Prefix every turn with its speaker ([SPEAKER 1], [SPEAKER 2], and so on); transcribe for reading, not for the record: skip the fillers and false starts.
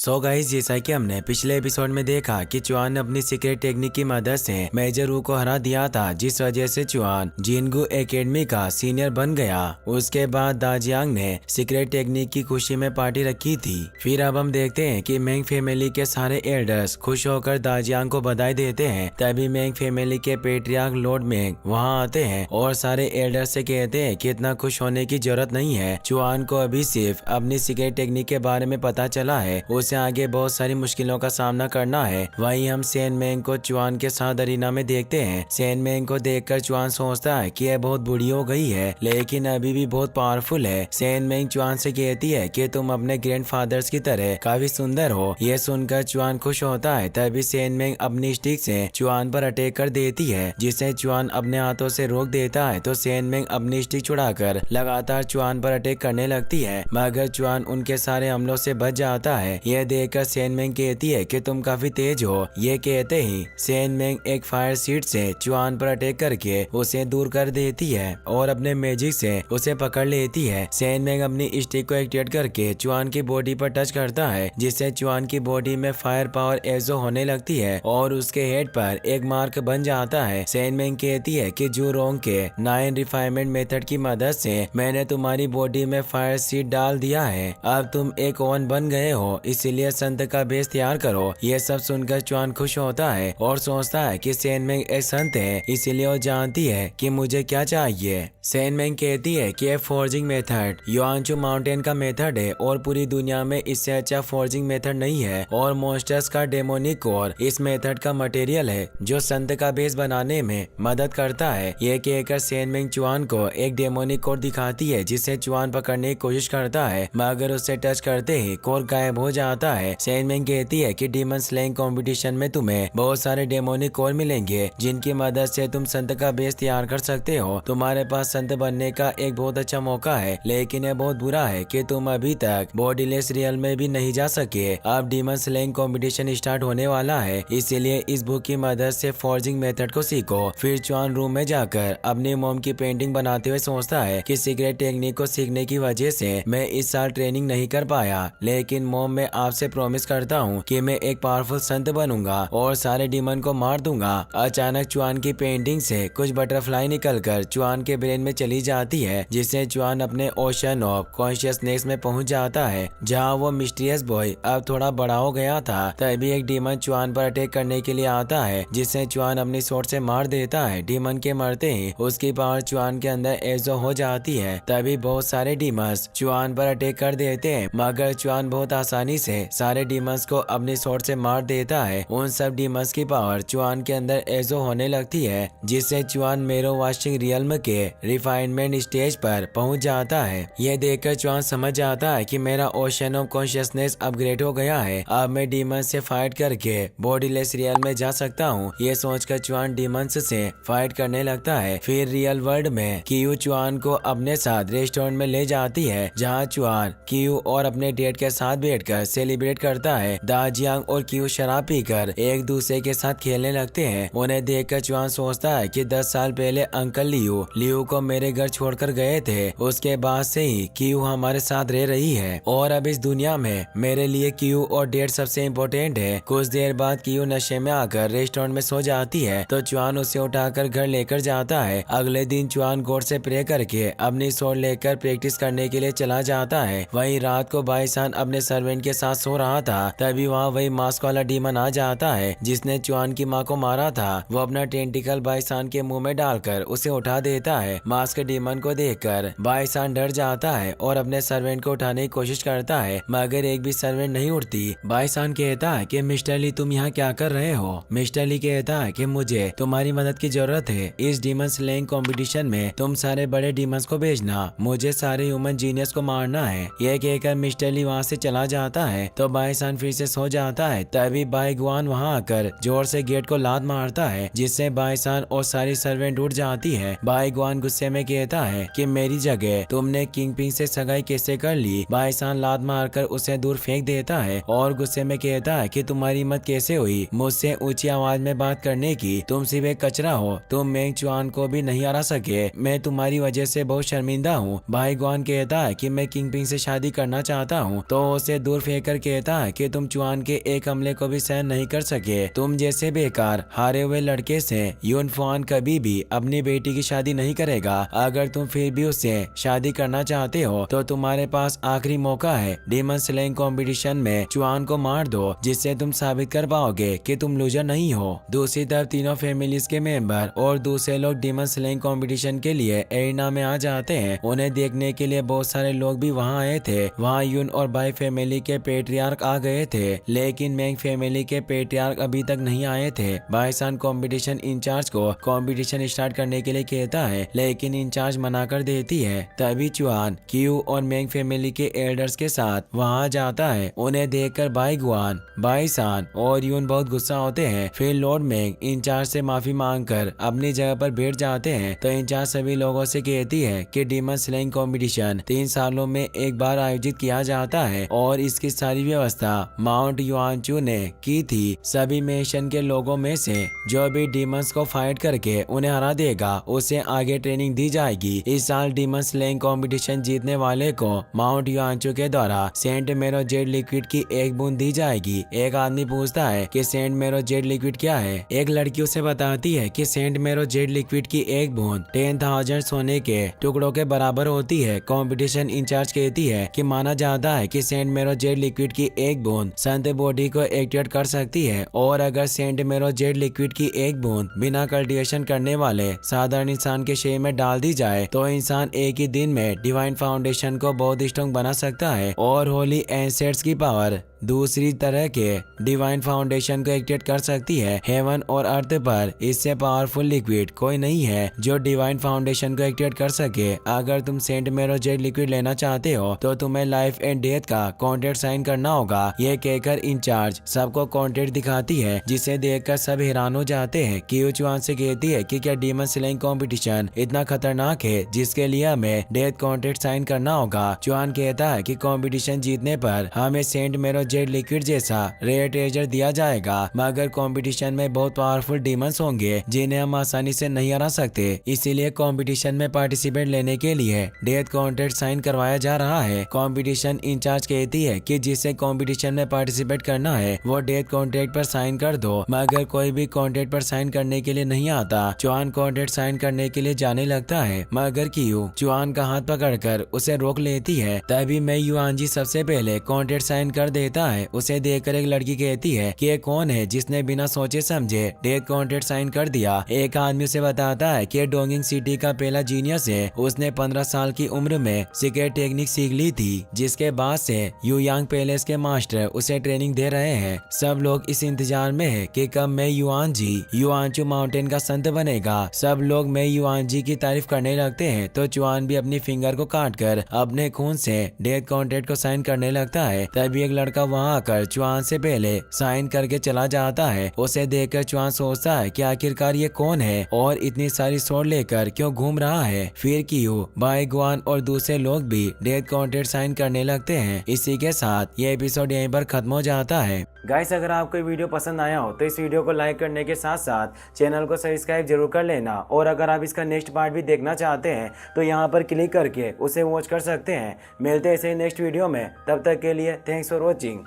[SPEAKER 1] So guys, जैसा कि हमने पिछले एपिसोड में देखा कि चुआन ने अपनी सीक्रेट टेक्निक की मदद से मेजर वू को हरा दिया था, जिस वजह से चुआन जिनगू एकेडमी का सीनियर बन गया। उसके बाद दाजियांग ने सीक्रेट टेक्निक की खुशी में पार्टी रखी थी। फिर अब हम देखते हैं कि मेंग फैमिली के सारे एल्डर्स खुश होकर दाजियांग को बधाई देते हैं। तभी मेंग फैमिली के पेट्रियार्क लॉर्ड मेंग वहाँ आते हैं और सारे एल्डर्स से कहते हैं कि इतना खुश होने की जरूरत नहीं है। चुआन को अभी सिर्फ अपनी सीक्रेट टेक्निक के बारे में पता चला है, उसे आगे बहुत सारी मुश्किलों का सामना करना है। वहीं हम सेन मेंग को चुआन के साथ अरीना में देखते हैं। सेन मेंग को देखकर चुआन सोचता है कि यह बहुत बूढ़ी हो गई है, लेकिन अभी भी बहुत पावरफुल है। सेन मेंग चुआन से कहती है कि तुम अपने ग्रैंडफादर्स की तरह काफी सुंदर हो। यह सुनकर चुआन खुश होता है। तभी सेन मेंग अपनी स्टिक से चुआन पर अटैक कर देती है, जिसे चुआन अपने हाथों से रोक देता है। तो सेन मेंग अपनी स्टिक छुड़ाकर लगातार चुआन पर अटैक करने लगती है, मगर चुआन उनके सारे हमलों से बच जाता है। यह देखकर सेन मेंग कहती है कि तुम काफी तेज हो। ये कहते ही सेन मेंग एक फायर सीट से चुआन पर अटैक करके उसे दूर कर देती है और अपने मैजिक से उसे पकड़ लेती है। सेन मेंग अपनी स्टिक को एक्टिवेट करके चुआन की बॉडी पर टच करता है, जिससे चुआन की बॉडी में फायर पावर एजो होने लगती है और उसके हेड पर एक मार्क बन जाता है। सेन मेंग कहती है कि जू रोंग के 9 रिफाइनमेंट मेथड की मदद से मैंने तुम्हारी बॉडी में फायर सीट डाल दिया है। अब तुम एक ओवन बन गए हो, इसीलिए संत का बेस तैयार करो। ये सब सुनकर चुआन खुश होता है और सोचता है कि सेन मेंग एक संत है, इसीलिए वो जानती है कि मुझे क्या चाहिए। सेन मेंग कहती है कि फोर्जिंग मेथड युआनचू माउंटेन का मेथड है और पूरी दुनिया में इससे अच्छा फोर्जिंग मेथड नहीं है, और मॉन्स्टर्स का डेमोनिक कोर इस मेथड का मटेरियल है जो संत का बेस बनाने में मदद करता है। ये कहकर सेन मेंग चुआन को एक डेमोनिक कोर दिखाती है, जिसे चुआन पकड़ने की कोशिश करता है, मगर उससे टच करते ही कोर गायब हो जाता है। सेन मेंग कहती है कि डीमन स्लेइंग कंपटीशन में तुम्हें बहुत सारे डेमोनिक कोर मिलेंगे, जिनकी मदद से तुम संत का बेस तैयार कर सकते हो। तुम्हारे पास संत बनने का एक बहुत अच्छा मौका है, लेकिन यह बहुत बुरा है कि तुम अभी तक बॉडीलेस रियल में भी नहीं जा सके। अब डीमन स्लेइंग कंपटीशन स्टार्ट होने वाला है, इसीलिए इस बुक की मदद से फॉर्जिंग मेथड को सीखो। फिर चुआन रूम में जाकर अपनी मोम की पेंटिंग बनाते हुए सोचता है कि सीक्रेट टेक्निक को सीखने की वजह से मैं इस साल ट्रेनिंग नहीं कर पाया, लेकिन मोम मैं आपसे प्रॉमिस करता हूँ कि मैं एक पावरफुल संत बनूंगा और सारे डीमन को मार दूंगा। अचानक चुआन की पेंटिंग से कुछ बटरफ्लाई निकलकर चुआन के ब्रेन में चली जाती है, जिससे चुआन अपने ओशन ऑफ कॉन्शियसनेस में पहुंच जाता है, जहां वो मिस्टीरियस बॉय अब थोड़ा बड़ा हो गया था। तभी एक डीमन चुआन पर अटैक करने के लिए आता है, जिससे चुआन अपनी शॉट से मार देता है। डीमन के मरते ही उसकी पावर चुआन के अंदर एजो हो जाती है। तभी बहुत सारे डीमंस चुआन पर अटैक कर देते हैं, मगर चुआन बहुत आसानी से सारे डीमंस को अपनी शॉट से मार देता है। उन सब डीमंस की पावर चुआन के अंदर एजो होने लगती है, जिससे चुआन मेरो वाशिंग रियल्म के रिफाइनमेंट स्टेज पर पहुंच जाता है। यह देखकर चुआन समझ जाता है कि मेरा ओशन ऑफ कॉन्शियसनेस अपग्रेड हो गया है। अब मैं डीमंस से फाइट करके बॉडीलेस रियल में जा सकता हूँ। ये सोचकर चुआन डीमंस से फाइट करने लगता है। फिर रियल वर्ल्ड में कियू चुआन को अपने साथ रेस्टोरेंट में ले जाती है, जहाँ चुआन कियू और अपने डेट के साथ बैठकर सेलिब्रेट करता है। दाजियांग और कियू शराब पीकर एक दूसरे के साथ खेलने लगते हैं। उन्हें देखकर चुआन सोचता है कि 10 साल पहले अंकल लियू को मेरे घर छोड़कर गए थे, उसके बाद से ही कियू हमारे साथ रह रही है और अब इस दुनिया में मेरे लिए कियू और डेट सबसे इम्पोर्टेंट है। कुछ देर बाद कियू नशे में आकर रेस्टोरेंट में सो जाती है, तो चुआन उसे उठाकर घर लेकर जाता है। अगले दिन चुआन गॉड से प्रे करके अपनी सोल लेकर प्रैक्टिस करने के लिए चला जाता है। वहीं रात को बाईसान अपने सर्वेंट के साथ सो रहा था, तभी वहाँ वही मास्क वाला डीमन आ जाता है, जिसने चुआन की माँ को मारा था। वो अपना टेंटिकल बाईसान के मुंह में डालकर उसे उठा देता है। मास्क डीमन को देखकर बाईसान डर जाता है और अपने सर्वेंट को उठाने की कोशिश करता है, मगर एक भी सर्वेंट नहीं उठती। बाईसान कहता है कि मिस्टर ली तुम यहाँ क्या कर रहे हो। मिस्टर ली कहता है कि मुझे तुम्हारी मदद की जरूरत है। इस डीमन स्लेइंग कंपटीशन में तुम सारे बड़े डीमंस को भेजना, मुझे सारे ह्यूमन जीनियस को मारना है। यह कहकर मिस्टर ली वहाँ से चला जाता है, तो बाईसान फिर से सो जाता है। तभी बाई गुआन वहाँ आकर जोर से गेट को लात मारता है, जिससे बाईसान और सारी सर्वेंट उठ जाती है। बाई गुआन गुस्से में कहता है कि मेरी जगह तुमने किंग पिंग से सगाई कैसे कर ली। बाईसान लात मारकर उसे दूर फेंक देता है और गुस्से में कहता है कि तुम्हारी हिम्मत कैसे हुई मुझसे ऊंची आवाज में बात करने की, तुम सिर्फ एक कचरा हो, तुम मेंग चुआन को भी नहीं हरा सके, मैं तुम्हारी वजह से बहुत शर्मिंदा हूँ। भाई गुआन कहता है कि मैं किंग पिंग से शादी करना चाहता हूँ, तो उसे दूर फेंक देखकर कहता है कि तुम चुआन के एक हमले को भी सहन नहीं कर सके। तुम जैसे बेकार हारे हुए लड़के से यून फुआन कभी भी अपनी बेटी की शादी नहीं करेगा। अगर तुम फिर भी उससे शादी करना चाहते हो तो तुम्हारे पास आखिरी मौका है। डीमन स्लेइंग कंपटीशन में चुआन को मार दो, जिससे तुम साबित कर पाओगे कि तुम लूजर नहीं हो। दूसरी तरफ तीनों फैमिलीज के मेंबर और दूसरे लोग डीमन स्लेइंग कंपटीशन के लिए एरिना में आ जाते हैं। उन्हें देखने के लिए बहुत सारे लोग भी वहाँ आए थे। वहाँ यून और बाई फैमिली के पेट्रियार्क आ गए थे, लेकिन मैंग फैमिली के पेट्रियार्क अभी तक नहीं आए थे। बाईसान कंपटीशन इंचार्ज को कंपटीशन स्टार्ट करने के लिए कहता है, लेकिन इंचार्ज मना कर देती है। तभी चुआन क्यू और मैंग फैमिली के एल्डर्स के साथ वहाँ जाता है। उन्हें देखकर बाई गुआन, बाईसान और यून बहुत गुस्सा होते हैं। फिर लॉर्ड मैंग इंचार्ज से माफी मांगकर अपनी जगह पर बैठ जाते हैं। तो इंचार्ज सभी लोगों से कहती है कि डीमन स्लेइंग कंपटीशन 3 सालों में एक बार आयोजित किया जाता है और इसकी सारी व्यवस्था माउंट युआनचू ने की थी। सभी मिशन के लोगों में से जो भी डीमंस को फाइट करके उन्हें हरा देगा उसे आगे ट्रेनिंग दी जाएगी। इस साल डीमन स्लेइंग कंपटीशन जीतने वाले को माउंट युआनचू के द्वारा सेंट मेरो जेड लिक्विड की एक बूंद दी जाएगी। एक आदमी पूछता है कि सेंट मेरो जेड लिक्विड क्या है। एक लड़की उसे बताती है कि सेंट मेरो जेड लिक्विड की एक बूंद 10,000 सोने के टुकड़ों के बराबर होती है। कंपटीशन इंचार्ज कहती है कि माना जाता है कि सेंट मेरो जेड लिक्विड की एक बूंद संत बॉडी को एक्टिवेट कर सकती है, और अगर सेंट मेरो जेड लिक्विड की एक बूंद बिना कल्टिवेशन करने वाले साधारण इंसान के शरीर में डाल दी जाए तो इंसान एक ही दिन में डिवाइन फाउंडेशन को बहुत स्ट्रॉन्ग बना सकता है और होली एंसेट्स की पावर दूसरी तरह के डिवाइन फाउंडेशन को एक्टिवेट कर सकती है। हेवन और अर्थ पर इससे पावरफुल लिक्विड कोई नहीं है जो डिवाइन फाउंडेशन को एक्टिवेट कर सके। अगर तुम सेंट मेरो जेड लिक्विड लेना चाहते हो तो तुम्हें लाइफ एंड डेथ का कॉन्ट्रैक्ट साइन करना होगा। ये कहकर इंचार्ज सबको कॉन्ट्रैक्ट दिखाती है, जिसे देखकर सब हैरान हो जाते हैं। क्यू चुआन से कहती है कि क्या डीमन स्लेइंग कंपटीशन इतना खतरनाक है जिसके लिए हमें डेथ कॉन्ट्रैक्ट साइन करना होगा। चुआन कहता है कि कंपटीशन जीतने पर हमें सेंट मेरो जेड लिक्विड जैसा रेयर ट्रेजर दिया जाएगा, मगर कंपटीशन में बहुत पावरफुल डीमंस होंगे जिन्हें हम आसानी से नहीं हरा सकते। इसीलिए कंपटीशन में पार्टिसिपेट लेने के लिए डेथ कॉन्ट्रैक्ट साइन करवाया जा रहा है। कंपटीशन इंचार्ज कहती है कि जिसे कंपटीशन में पार्टिसिपेट करना है वो डेथ कॉन्ट्रैक्ट पर साइन कर दो, मगर कोई भी कॉन्ट्रैक्ट पर साइन करने के लिए नहीं आता। चुआन कॉन्ट्रैक्ट साइन करने के लिए जाने लगता है, मगर क्यू चुआन का हाथ पकड़कर उसे रोक लेती है। तभी मैं युआनजी सबसे पहले कॉन्ट्रैक्ट साइन कर देता है। उसे देखकर एक लड़की कहती है कि ये कौन है जिसने बिना सोचे समझे डेथ कॉन्ट्रैक्ट साइन कर दिया। एक आदमी उसे बताता है कि डोंगिंग सिटी का पहला जीनियस है। उसने 15 साल की उम्र में सीक्रेट टेक्निक सीख ली थी, जिसके बाद से युयांग पैलेस के मास्टर उसे ट्रेनिंग दे रहे हैं। सब लोग इस इंतजार में है कि कब मैं युआनजी युआनचू माउंटेन का संत बनेगा। सब लोग मैं युआनजी की तारीफ करने लगते हैं तो चुआन भी अपनी फिंगर को काटकर अपने खून से डेथ कॉन्ट्रैक्ट को साइन करने लगता है। तभी एक लड़का वहाँ आकर चुआन से पहले साइन करके चला जाता है। उसे देखकर चुआन सोचता है कि आखिरकार ये कौन है और इतनी सारी स्वॉर्ड लेकर क्यों घूम रहा है। फिर क्यू, बाई गुआन और दूसरे लोग भी डेथ कॉन्ट्रैक्ट साइन करने लगते हैं। इसी के साथ ये एपिसोड यहीं पर खत्म हो जाता है। गाइस, अगर आपको ये वीडियो पसंद आया हो तो इस वीडियो को लाइक करने के साथ साथ चैनल को सब्सक्राइब जरूर कर लेना, और अगर आप इसका नेक्स्ट पार्ट भी देखना चाहते हैं तो यहाँ पर क्लिक करके उसे वॉच कर सकते हैं। मिलते हैं इसे नेक्स्ट वीडियो में, तब तक के लिए थैंक्स फॉर वॉचिंग।